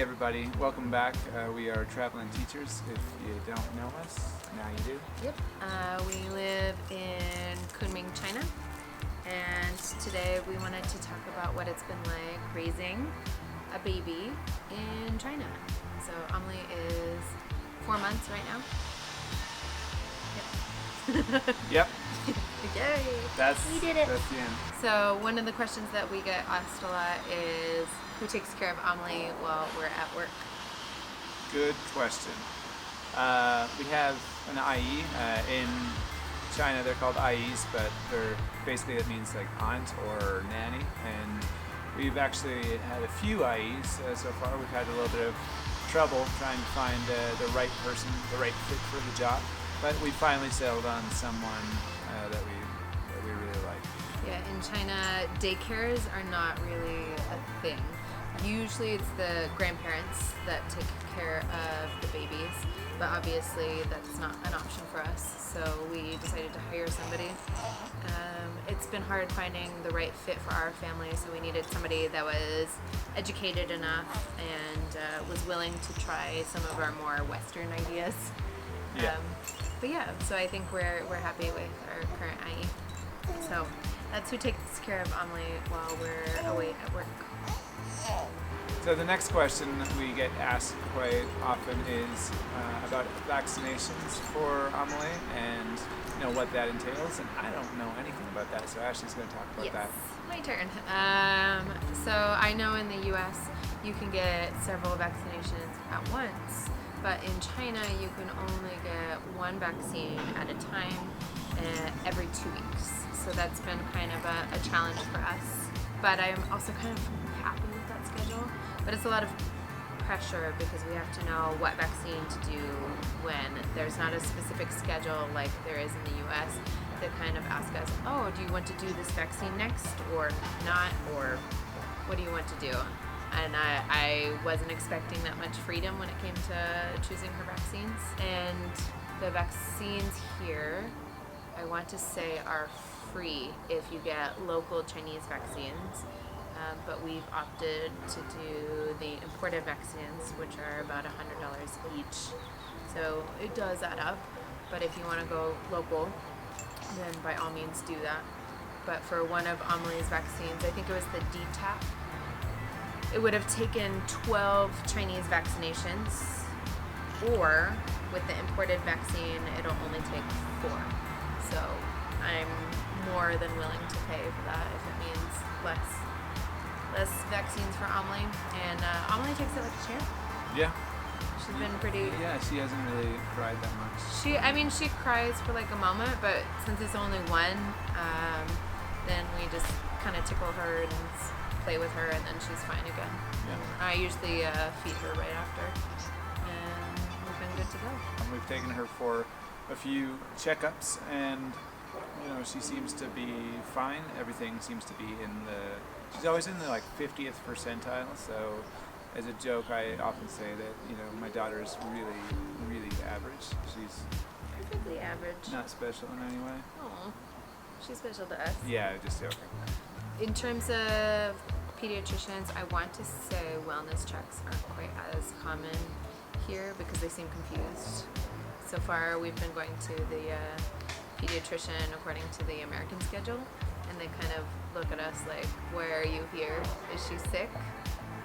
everybody, welcome back. We are traveling teachers. If you don't know us, now you do. Yep. We live in Kunming, China, and today we wanted to talk about what it's been like raising a baby in China. So Amelie is 4 months right now. Yep, Yay! we did it. That's the end. So one of the questions that we get asked a lot is who takes care of Amelie while we're at work? Good question. We have an IE in China. They're called IEs, but it means like aunt or nanny. And we've actually had a few IEs so far. We've had a little bit of trouble trying to find the right person, the right fit for the job. But we finally settled on someone that we really like. Yeah, in China, daycares are not really a thing. Usually it's the grandparents that take care of the babies, but obviously that's not an option for us, so we decided to hire somebody. It's been hard finding the right fit for our family, so we needed somebody that was educated enough and was willing to try some of our more Western ideas. Yeah. But yeah, so I think we're happy with our current IE. So that's who takes care of Amelie while we're away at work. So the next question we get asked quite often is about vaccinations for Amelie and what that entails. And I don't know anything about that, so Ashley's going to talk about that. My turn. So I know in the U.S. you can get several vaccinations at once, but in China you can only get one vaccine at a time every 2 weeks. So that's been kind of a challenge for us. But I'm also kind of happy with that schedule. But it's a lot of pressure because we have to know what vaccine to do when. There's not a specific schedule like there is in the U.S. They kind of ask us, oh, do you want to do this vaccine next or not? Or what do you want to do? And I wasn't expecting that much freedom when it came to choosing her vaccines. And the vaccines here, I want to say, are free if you get local Chinese vaccines. But we've opted to do the imported vaccines, which are about $100 each. So it does add up. But if you want to go local, then by all means do that. But for one of Amelie's vaccines, I think it was the DTaP, it would have taken 12 Chinese vaccinations, or with the imported vaccine, it'll only take 4. So I'm more than willing to pay for that if it means less vaccines for Amelie. And Amelie takes it like a champ. Yeah. She's been pretty... Yeah, she hasn't really cried that much. She cries for like a moment, but since it's only one, then we just kind of tickle her and play with her, and then she's fine again. Yeah. I usually feed her right after, and we've been good to go. We've taken her for a few checkups, and she seems to be fine. Everything seems to be she's always in the 50th percentile. So as a joke, I often say that my daughter is really, really average. She's Perfectly average. not special in any way. Oh, she's special to us. Yeah, just joking. In terms of pediatricians, I want to say wellness checks aren't quite as common here because they seem confused. So far, we've been going to the pediatrician according to the American schedule, and they kind of look at us like, why are you here? Is she sick?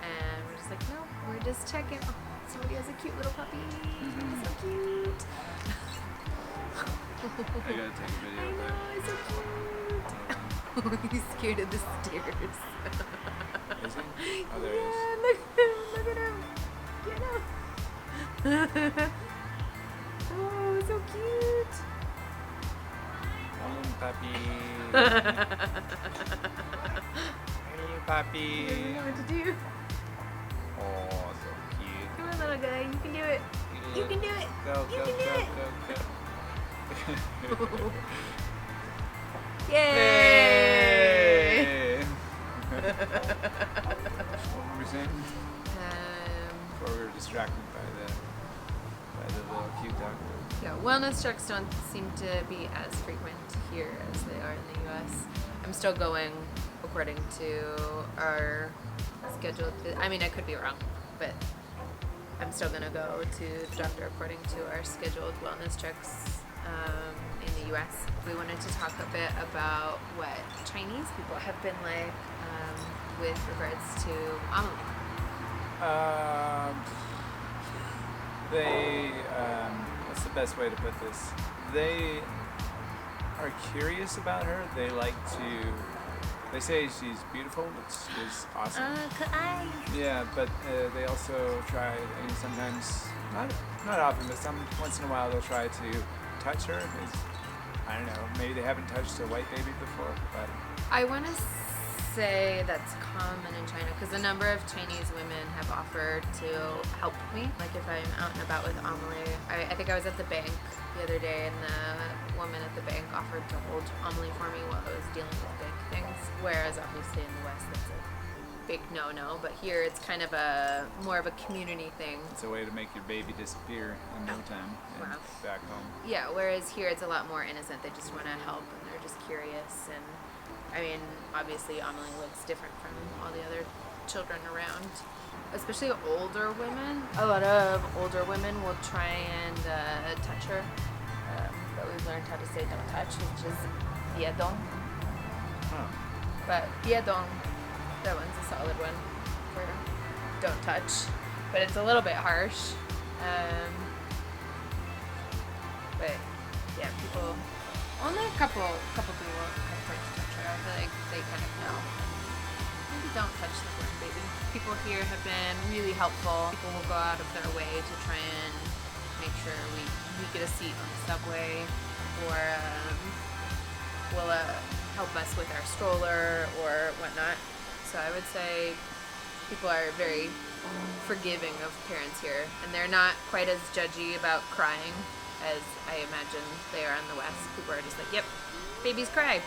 And we're just like, no, we're just checking. Oh, somebody has a cute little puppy. Mm-hmm. So cute. I gotta take a video I of know, that. it's so cute. He's scared of the stairs. Is he? Oh, there he is. Yeah, look at him. Get him. Oh, so cute. Oh, puppy. Hey, puppy. He doesn't know what to do. Oh, so cute. Come on, little guy. You can do it. You can do it. Go, You go, can do go, it. go, go. Yay! What were we saying? Before we were distracted by the little cute dog. Yeah, wellness checks don't seem to be as frequent here as they are in the U.S. I'm still going according to our scheduled. I mean, I could be wrong, but I'm still gonna go to the doctor according to our scheduled wellness checks in the U.S. We wanted to talk a bit about what Chinese people have been like with regards to Amelie. What's the best way to put this? They are curious about her. They say she's beautiful, which is awesome. Yeah, but they also try, sometimes, not often, but once in a while they'll try to touch her. I don't know, maybe they haven't touched a white baby before, but... I want to say that's common in China because a number of Chinese women have offered to help me. Like if I'm out and about with Amelie, I think I was at the bank the other day and the woman at the bank offered to hold Amelie for me while I was dealing with big things. Whereas obviously in the West that's a big no-no, but here it's kind of more of a community thing. It's a way to make your baby disappear in no time and back home. Yeah, whereas here it's a lot more innocent. They just want to help and they're just curious. And I mean, obviously Amelie looks different from all the other children around, especially older women. A lot of older women will try and touch her, but we've learned how to say don't touch, which is biedong. Huh. But biedong, that one's a solid one for don't touch, but it's a little bit harsh. But yeah, only a couple people have tried to touch her. I feel like they kind of know. Maybe don't touch the born baby. People here have been really helpful. People will go out of their way to try and make sure we get a seat on the subway, or will help us with our stroller or whatnot. So I would say people are very forgiving of parents here, and they're not quite as judgy about crying as I imagine they are in the West. People are just like, yep, babies cry.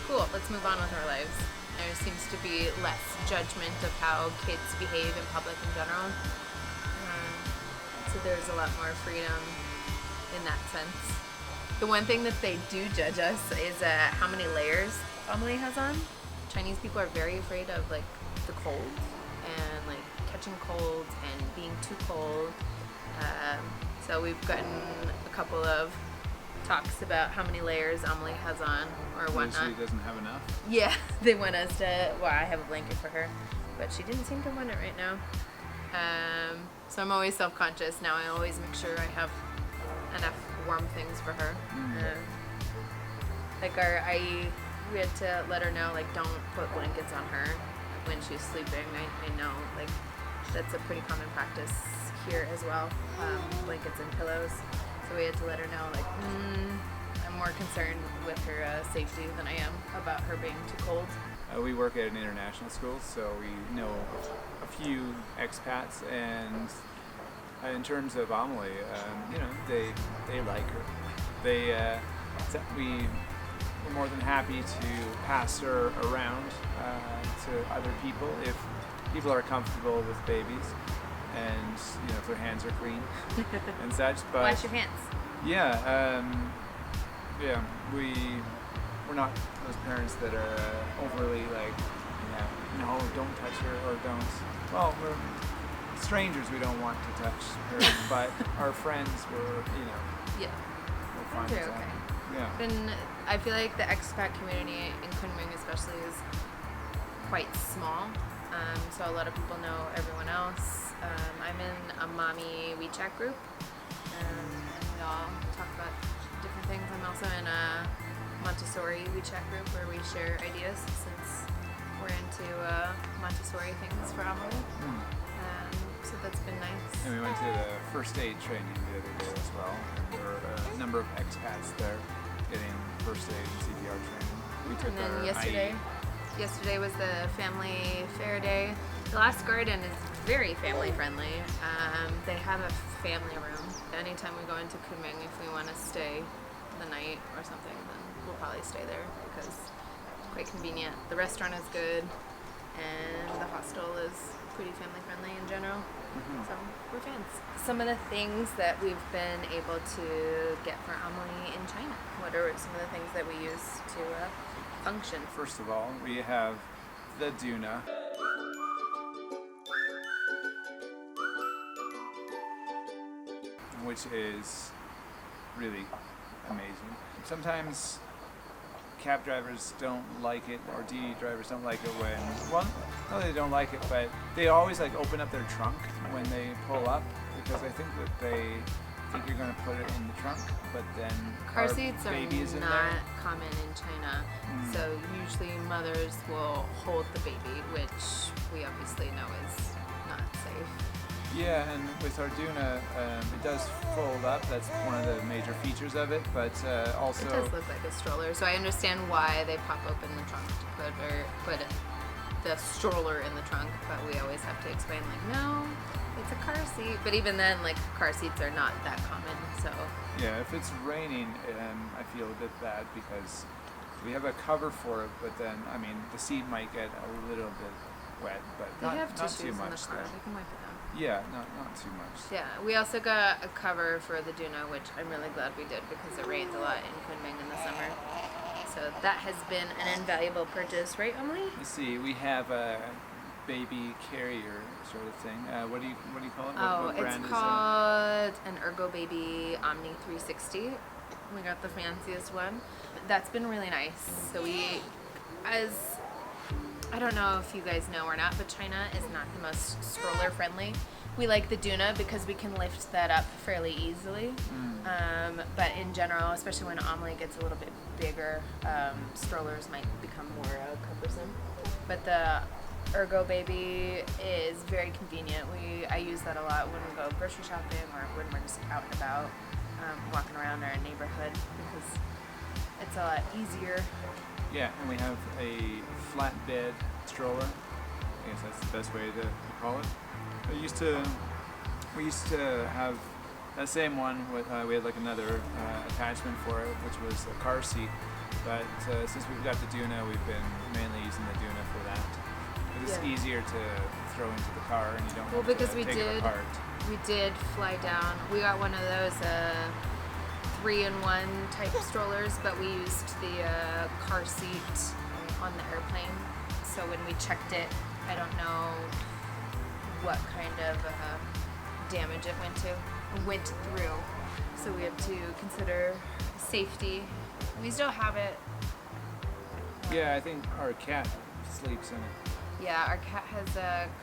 Cool, let's move on with our lives. There seems to be less judgment of how kids behave in public in general. So there's a lot more freedom in that sense. The one thing that they do judge us is how many layers Amelie has on. Chinese people are very afraid of like the cold and like catching colds and being too cold. So we've gotten a couple of talks about how many layers Amelie has on or whatnot. She doesn't have enough? Yeah, they want us to, well, I have a blanket for her, but she didn't seem to want it right now. So I'm always self-conscious. Now I always make sure I have enough warm things for her. Like we had to let her know, like, don't put blankets on her when she's sleeping. I know, like, that's a pretty common practice here as well, blankets and pillows. So we had to let her know, like, I'm more concerned with her safety than I am about her being too cold. We work at an international school, so we know a few expats, and in terms of Amelie, they like her. We're more than happy to pass her around to other people if people are comfortable with babies, and if their hands are clean and such. But wash your hands. Yeah, we're not those parents that are overly like, no, don't touch her or don't. Well, we're strangers. We don't want to touch her, but our friends were, Yeah. we're fine with that. Okay. Yeah. And I feel like the expat community in Kunming especially is quite small. So a lot of people know everyone else. I'm in a mommy WeChat group, and we all talk about different things. I'm also in a Montessori WeChat group where we share ideas since we're into Montessori things for Amelie. So that's been nice. And we went to the first aid training the other day as well. And there were a number of expats there getting first aid and CPR training. We took And then our yesterday was the family fair day. The Last Garden is very family friendly. They have a family room. Anytime we go into Kunming, if we want to stay the night or something, then we'll probably stay there because it's quite convenient. The restaurant is good, and the hostel is pretty family friendly in general. So we're fans. Some of the things that we've been able to get for Amelie in China. What are some of the things that we use to function? First of all, we have the Duna. which is really amazing. Sometimes cab drivers don't like it, or DD drivers don't like it when, well, no, they don't like it, but they always like open up their trunk when they pull up, because I think that they think you're going to put it in the trunk, but then Car seats are baby is in not there. common in China, so usually mothers will hold the baby, which we obviously know is not safe. Yeah, and with Arduna, it does fold up. That's one of the major features of it. But also, It does look like a stroller, so I understand why they pop open the trunk to put the stroller in the trunk. But we always have to explain, like, no, it's a car seat. But even then, like, car seats are not that common. So yeah, if it's raining, I feel a bit bad because we have a cover for it. But then, I mean, the seat might get a little bit wet, but they have not tissues too much. in the car; Though. they can wipe it down. Yeah, not too much. Yeah, we also got a cover for the Duna, which I'm really glad we did because it rains a lot in Kunming in the summer. So that has been an invaluable purchase, right, Amelie? Let's see. We have a baby carrier sort of thing. What do you call it? What brand It's is called an Ergo Baby Omni 360. We got the fanciest one. That's been really nice. So I don't know if you guys know or not, but China is not the most stroller friendly. We like the Duna because we can lift that up fairly easily. But in general, especially when Amelie gets a little bit bigger, strollers might become more cumbersome. But the Ergo Baby is very convenient. I use that a lot when we go grocery shopping or when we're just out and about, walking around our neighborhood because it's a lot easier. Yeah, and we have a flatbed stroller. I guess that's the best way to call it. We used to have that same one with we had like another attachment for it, which was a car seat. But since we've got the Duna, we've been mainly using the Duna for that. It's Yeah. easier to throw into the car, and you don't have because to we take it apart. did fly down. We got one of those 3-in-1 type strollers, but we used the car seat on the airplane. So when we checked it, I don't know what kind of damage it went through. So we have to consider safety. We still have it. Yeah, I think our cat sleeps in it. Yeah, our cat has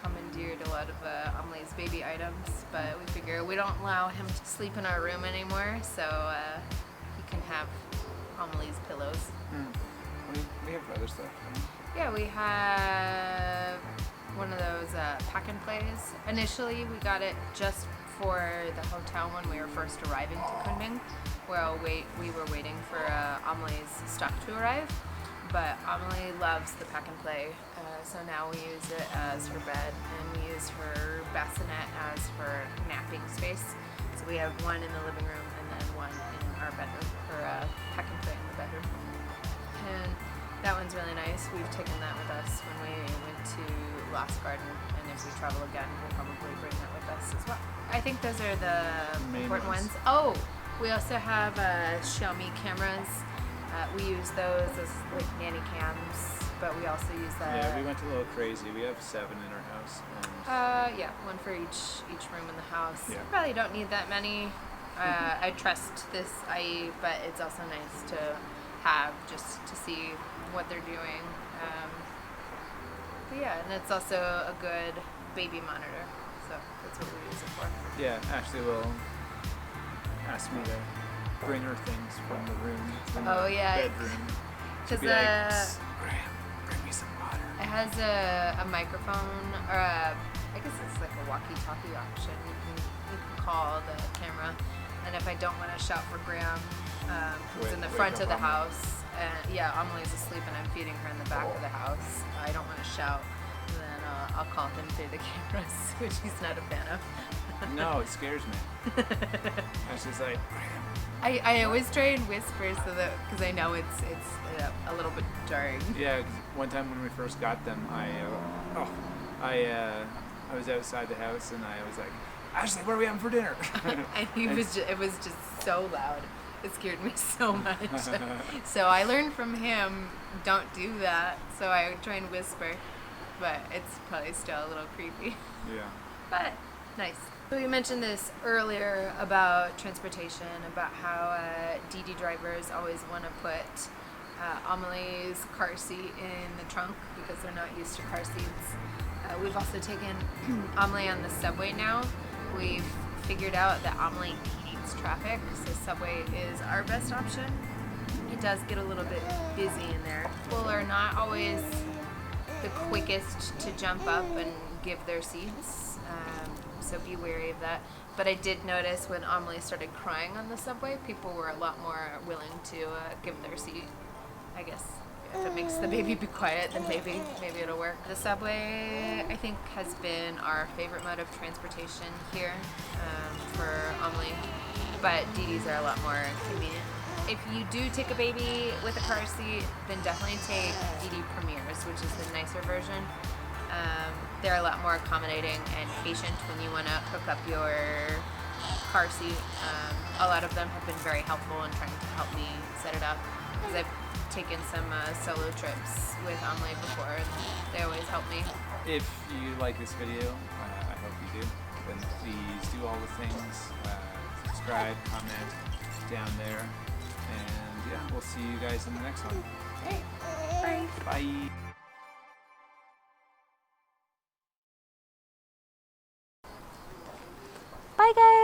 commandeered a lot of Amelie's baby items, but we figure we don't allow him to sleep in our room anymore, so he can have Amelie's pillows. We have other stuff. Yeah, we have one of those pack and plays. Initially, we got it just for the hotel when we were first arriving to Kunming. We were waiting for Amelie's stuff to arrive. But Amelie loves the pack and play, so now we use it as her bed, and we use her bassinet as her napping space. So we have one in the living room and then one in our bedroom, for pack and play in the bedroom. And that one's really nice. We've taken that with us when we went to Lost Garden, and if we travel again, we'll probably bring that with us as well. I think those are the Main important ones. ones. Oh, we also have Xiaomi cameras. We use those as like nanny cams, but we also use that. Yeah, we went a little crazy. We have 7 in our house. And Yeah, one for each room in the house. Yeah. Probably don't need that many. I trust this IE, but it's also nice to have just to see what they're doing. But yeah, and it's also a good baby monitor, so that's what we use it for. yeah, Ashley will ask me to bring her things from the room, from Oh, the yeah. bedroom. She'll Because be like, Graham, bring me some water. it has a microphone, or I guess it's like a walkie-talkie option. You can call the camera, and if I don't want to shout for Graham, who's in the Wake front up of the Amelie. house, and yeah, Amelie's asleep and I'm feeding her in the back of the house. I don't want to shout, and then I'll call him through the cameras, which he's not a fan of. No, it scares me. I was just like, Graham. I always try and whisper so that because I know it's a little bit jarring. Yeah, 'cause one time when we first got them, I was outside the house and I was like, Ashley, what are we having for dinner? And it was just so loud. It scared me so much. So I learned from him, don't do that. So I try and whisper, but it's probably still a little creepy. Yeah. But nice. So you mentioned this earlier about transportation, about how DD drivers always want to put Amelie's car seat in the trunk because they're not used to car seats. We've also taken Amelie on the subway now. We've figured out that Amelie hates traffic, so subway is our best option. It does get a little bit busy in there. People are not always the quickest to jump up and give their seats, so be wary of that. But I did notice when Amelie started crying on the subway, people were a lot more willing to give their seat. I guess if it makes the baby be quiet, then maybe it'll work. The subway, I think, has been our favorite mode of transportation here for Amelie, but DDs are a lot more convenient. If you do take a baby with a car seat, then definitely take DD Premiers, which is the nicer version. They're a lot more accommodating and patient when you want to hook up your car seat. A lot of them have been very helpful in trying to help me set it up, because I've taken some solo trips with Amelie before, and they always help me. If you like this video, I hope you do, then please do all the things. Subscribe, comment down there, and yeah, we'll see you guys in the next one. Hey, bye. Bye. Bye, guys.